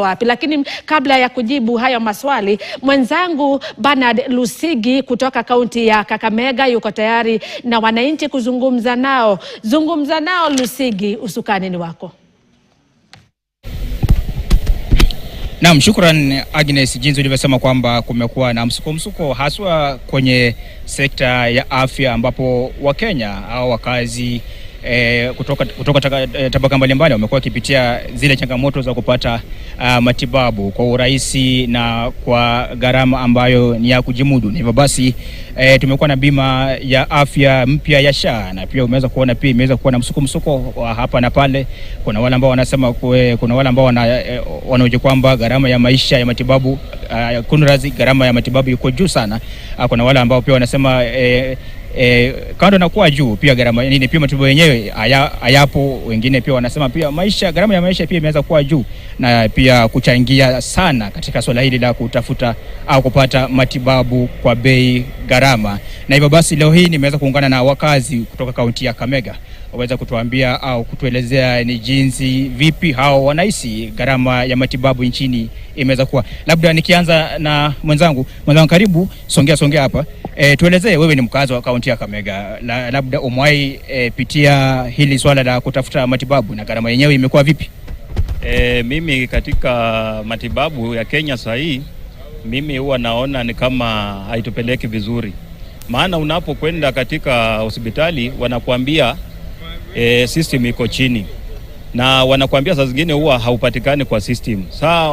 wapi. Lakini kabla ya kujibu hayo maswali, mwenzangu Bernard Lusigi kutoka kaunti ya Kakamega yuko tayari na wananchi kuzungumza nao. Zungumza nao Lusigi, usukani ni wako. Naam, shukran Agnes. Jinsi ulivyosema kwamba kumekuwa na msuko haswa kwenye sekta ya afya, ambapo Wakenya au wakazi kutoka tabaka mbalimbali wamekuwa wakipitia zile changamoto za kupata matibabu kwa urahisi na kwa gharama ambayo ni ya kujimudu. Hivyo basi tumekuwa na bima ya afya mpya ya SHA, na pia umeweza kuona pia imeweza kuwa na msuko wa hapa na pale. Kuna wale ambao wanasema kuna wale ambao wanaoje kwamba gharama ya maisha ya matibabu kunrazi gharama ya matibabu iko juu sana. Kuna wale ambao pia wanasema kando na kuwa juu pia gharama nini pia matibabu yenyewe hayapo. Wengine pia wanasema pia gharama ya maisha pia imeweza kuwa juu na pia kuchangia sana katika swala hili la kutafuta au kupata matibabu kwa bei gharama. Na hivyo basi leo hii nimeweza kuungana na wakazi kutoka kaunti ya Kakamega waweza kutuambia au kutuelezea ni jinsi vipi hao wanahisi gharama ya matibabu nchini imeweza kuwa. Labda nikianza na mwenzangu karibu, songea hapa. Tuelezee, wewe ni mkazi wa kaunti ya Kakamega, labda umewahi pitia hili swala la kutafuta matibabu na gharama yenyewe imekuwa vipi? Mimi katika matibabu ya Kenya sahii, mimi huwa naona ni kama haitupeleki vizuri. Maana unapokwenda katika hospitali wanakuambia system iko chini, na wanakuambia saa zingine huwa haupatikani kwa system. Saa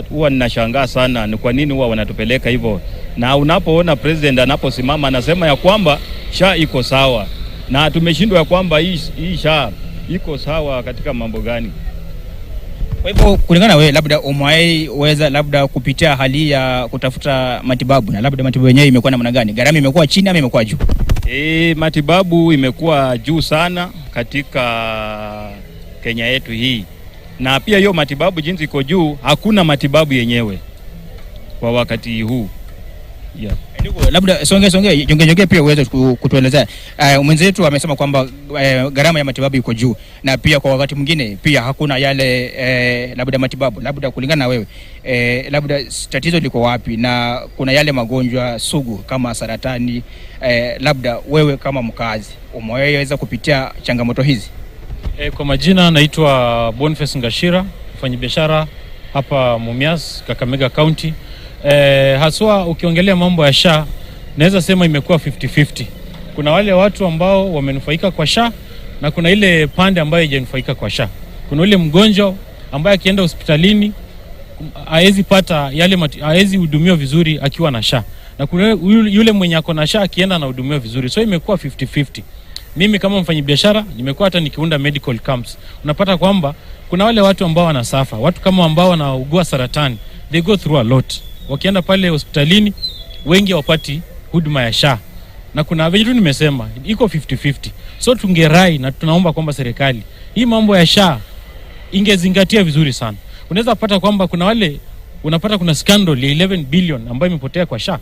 huwa ninashangaa sana ni kwa nini huwa wanatupeleka hivyo. Na unapoona president anaposimama anasema ya kwamba SHA iko sawa, na tumeshindwa ya kwamba hii SHA iko sawa katika mambo gani? Kwa hivyo kulingana wewe, labda umeweza labda kupitia hali ya kutafuta matibabu, na labda matibabu yenyewe imekuwa namna gani? Gharama imekuwa chini ama imekuwa juu? Matibabu imekuwa juu sana katika Kenya yetu hii. Na pia hiyo matibabu jinsi iko juu, hakuna matibabu yenyewe kwa wakati huu. Yeah. Labda songe pia uweze kutuelezea. Mwenzetu amesema kwamba gharama ya matibabu iko juu, na pia kwa wakati mwingine pia hakuna yale labda matibabu. Labda kulingana na wewe, labda tatizo liko wapi? Na kuna yale magonjwa sugu kama saratani, labda wewe kama mkazi umeweza kupitia changamoto hizi? Kwa majina naitwa Boniface Ngashira, mfanyabiashara hapa Mumias, Kakamega County. Haswa ukiongelea mambo ya SHA, naweza sema imekuwa 50-50. Kuna wale watu ambao wamenufaika kwa SHA na kuna ile pande ambayo haijanufaika kwa SHA. Kuna yule mgonjwa ambaye akienda hospitalini haezi hudumiwa vizuri akiwa na SHA, na kuna yule mwenye ako na SHA akienda na hudumiwa vizuri. So imekuwa 50-50. Mimi kama mfanyabiashara nimekuwa hata nikiunda medical camps. Unapata kwamba kuna wale watu ambao wanasafa, watu kama ambao wanaugua saratani, they go through a lot. Wakienda pale hospitalini wengi wapati huduma ya SHA. Na kuna venye tu nimesema iko 50-50. So tungerai na tunaomba kwamba serikali hii mambo ya SHA ingezingatia vizuri sana. Unaweza pata kwamba kuna wale unapata kuna scandal ya 11 billion ambayo imepotea kwa SHA,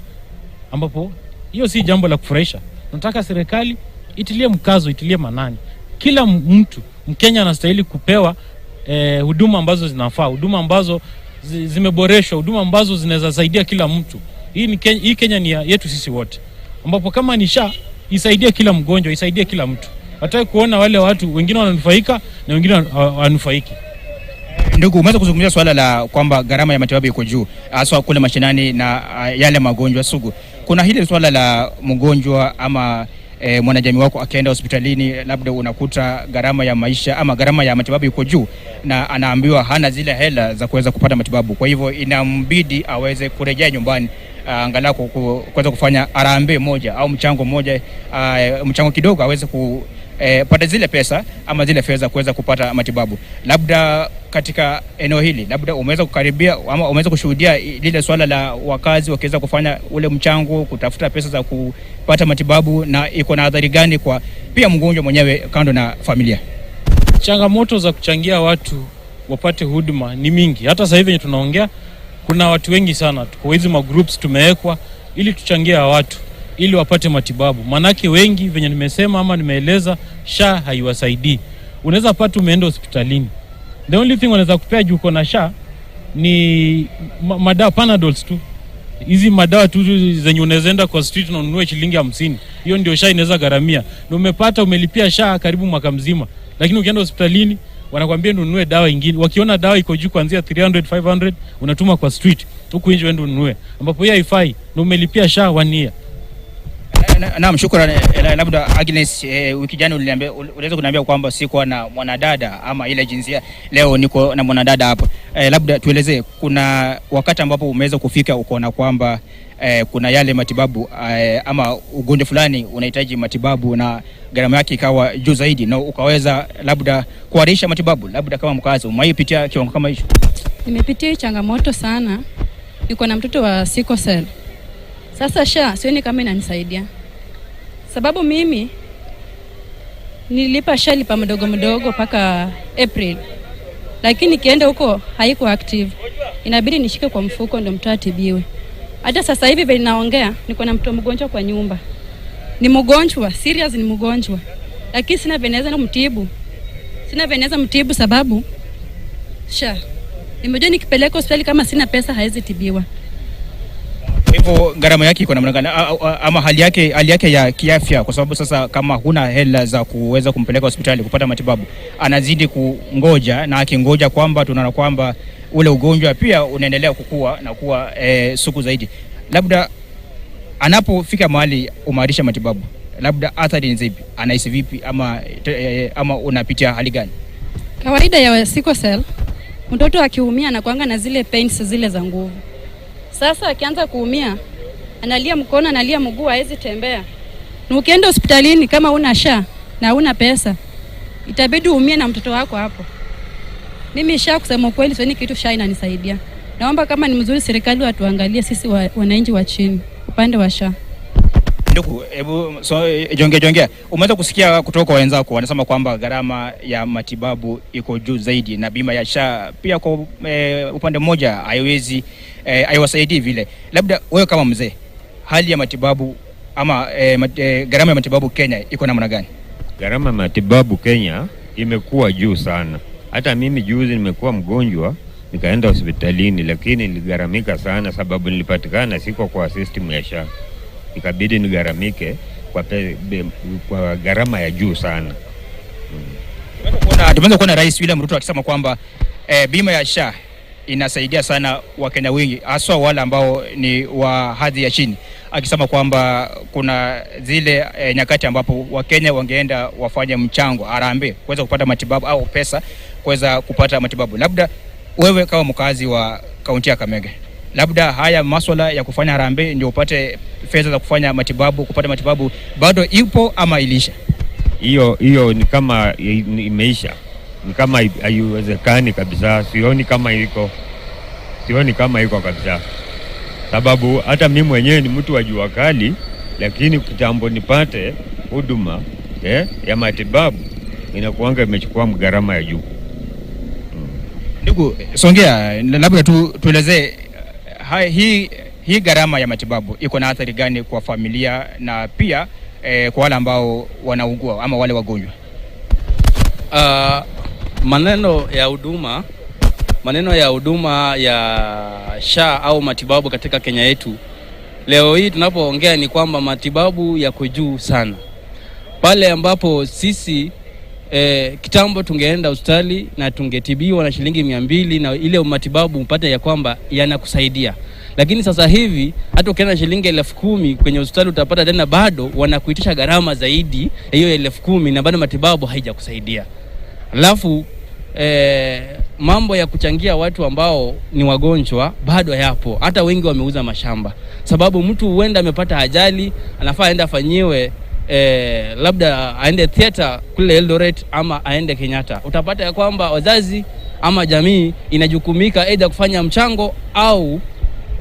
ambapo hiyo si jambo la kufurahisha. Tunataka serikali itilie mkazo, itilie manani. Kila mtu Mkenya anastahili kupewa huduma ambazo zinafaa, huduma ambazo zimeboreshwa, huduma ambazo zinaweza saidia kila mtu. Hii Kenya ni yetu sisi wote, ambapo kama ni SHA isaidie kila mgonjwa, isaidie kila mtu. Hataki kuona wale watu wengine wananufaika na wengine hawanufaiki. Ndugu, umeweza kuzungumzia swala la kwamba gharama ya matibabu iko juu hasa kule mashinani na yale magonjwa sugu. Kuna hili swala la mgonjwa ama mwanajamii wako akienda hospitalini, labda unakuta gharama ya maisha ama gharama ya matibabu iko juu na anaambiwa hana zile hela za kuweza kupata matibabu. Kwa hivyo inambidi aweze kurejea nyumbani angalau kuweza kufanya harambee moja au mchango kidogo aweze kupata zile pesa ama zile fedha kuweza kupata matibabu. Labda katika eneo hili labda umeweza kukaribia ama umeweza kushuhudia lile swala la wakazi wakiweza kufanya ule mchango kutafuta pesa za kupata matibabu, na iko na adhari gani kwa pia mgonjwa mwenyewe kando na familia? Changamoto za kuchangia watu wapate huduma ni mingi. Hata sasa hivi tunaongea kuna watu wengi sana, kwa hizo magroups tumewekwa ili tuchangia watu ili wapate matibabu. Manake wengi venye nimesema ama nimeeleza, SHA haiwasaidii. Unaweza pata umeenda hospitalini, the only thing wanaweza kupea juu uko na SHA ni madawa Panadols tu. Hizi madawa tu zenye unaenda kwa street na ununue shilingi 50. Hiyo ndio SHA inaweza gharamia. Na umepata umelipia SHA karibu mwaka mzima. Lakini ukienda hospitalini wanakuambia ununue dawa nyingine. Wakiona dawa iko juu kuanzia 300 500 unatuma kwa street. Huko nje uende ununue. Ambapo hiyo haifai na umelipia SHA 1 year. Naam, shukrani. Labda Agnes, wiki jana unaweza kuniambia kwamba siko na mwanadada ama ile jinsia, leo niko na mwanadada hapa. Labda tuelezee, kuna wakati ambapo umeweza kufika ukaona kwamba kuna yale matibabu ama ugonjwa fulani unahitaji matibabu na gharama yake ikawa juu zaidi na ukaweza labda kuharisha matibabu, labda kama mkazi umaipitia kiwango kama hicho? Nimepitia changamoto sana. Niko na mtoto wa sickle cell. Sasa SHA sioni kama inanisaidia. Sababu mimi nilipa SHA lipa mdogo paka April. Lakini nikienda huko haiko active. Inabidi nishike kwa mfuko ndio mtoto atibiwe. Hata sasa hivi vile naongea niko na mtoto mgonjwa kwa nyumba. Ni mgonjwa, serious ni mgonjwa. Lakini sina veneza na mtibu. Sina veneza mtibu sababu SHA. Nimejua nikipeleka hospitali kama sina pesa haiwezi tibiwa. Hivyo gharama yake iko namna gani ama hali yake ya kiafya, kwa sababu sasa kama huna hela za kuweza kumpeleka hospitali kupata matibabu anazidi kungoja, na akingoja kwamba tunaona kwamba ule ugonjwa pia unaendelea kukua na kuwa sugu zaidi. Labda anapofika mahali umarisha matibabu, labda athari ni zipi, anahisi vipi ama unapitia hali gani? Kawaida ya sickle cell mtoto akiumia anakuanga na zile pains zile za nguvu. Sasa akianza kuumia, analia mkono, analia mguu, hawezi tembea. Na ukienda hospitalini kama una SHA na una pesa, itabidi uumie na mtoto wako hapo. Mimi SHA kusema kweli sioni kitu SHA inanisaidia. Naomba kama ni mzuri serikali watuangalie sisi wananchi wa chini upande wa SHA. Ndugu, hebu jongea. Umeweza kusikia kutoka kwa wenzako wanasema kwamba gharama ya matibabu iko juu zaidi na bima ya SHA pia kwa upande mmoja haiwasaidii vile. Labda wewe kama mzee, hali ya matibabu ama gharama ya matibabu Kenya iko namna gani? Gharama ya matibabu Kenya imekuwa juu sana. Hata mimi juzi nimekuwa mgonjwa nikaenda hospitalini, lakini niligharamika sana sababu nilipatikana siko kwa system ya SHA. Ikabidi nigharamike kwa gharama ya juu sana. Tumeweza kuona Rais William Ruto akisema kwamba bima ya SHA inasaidia sana Wakenya wengi, hasa wale ambao ni wa hadhi ya chini, akisema kwamba kuna zile nyakati ambapo Wakenya wangeenda wafanye mchango harambee kuweza kupata matibabu au pesa kuweza kupata matibabu. Labda wewe kama mkazi wa kaunti ya Kakamega, labda haya masuala ya kufanya harambee ndio upate fedha za kufanya matibabu, kupata matibabu bado ipo ama ilisha? Hiyo ni kama imeisha. Ni kama haiwezekani kabisa. Sioni kama iko kabisa. Sababu hata mimi mwenyewe ni mtu wa jua kali, lakini kitambo nipate huduma ya matibabu inakuanga imechukua gharama ya juu. Ndugu, songea, labda tuelezee hii gharama ya matibabu iko na athari gani kwa familia na pia kwa wale ambao wanaugua ama wale wagonjwa? Maneno ya huduma ya SHA au matibabu katika Kenya yetu leo hii tunapoongea ni kwamba matibabu yako juu sana. Pale ambapo sisi kitambo tungeenda hospitali na tungetibiwa na shilingi 200 na ile matibabu upate ya kwamba yanakusaidia. Lakini sasa hivi hata ukienda shilingi 10,000 kwenye hospitali utapata tena bado wanakuitisha gharama zaidi hiyo 10,000 na bado matibabu haijakusaidia. Alafu mambo ya kuchangia watu ambao ni wagonjwa bado yapo. Hata wengi wameuza mashamba. Sababu mtu huenda amepata ajali, anafaa aende afanyiwe labda aende theater kule Eldoret ama aende Kenyatta. Utapata ya kwamba wazazi ama jamii inajukumika aidha kufanya mchango au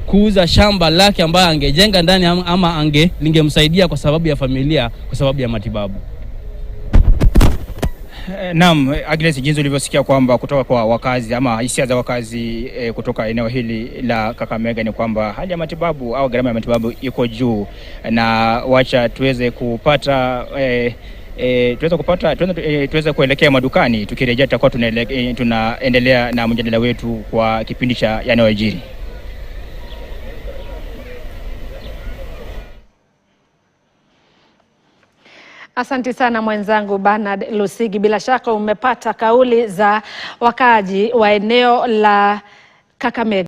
kuuza shamba lake ambayo angejenga ndani ama lingemsaidia kwa sababu ya familia, kwa sababu ya matibabu. Naam, Agnes, jinsi ulivyosikia kwamba kutoka kwa wakazi ama hisia za wakazi kutoka eneo hili la Kakamega ni kwamba hali ya matibabu au gharama ya matibabu iko juu, na wacha tuweze kupata tuweze kuelekea madukani. Tukirejea tutakuwa tunaendelea na mjadala wetu kwa kipindi cha yanayojiri. Asante sana mwenzangu Bernard Lusigi. Bila shaka umepata kauli za wakaaji wa eneo la Kakamega.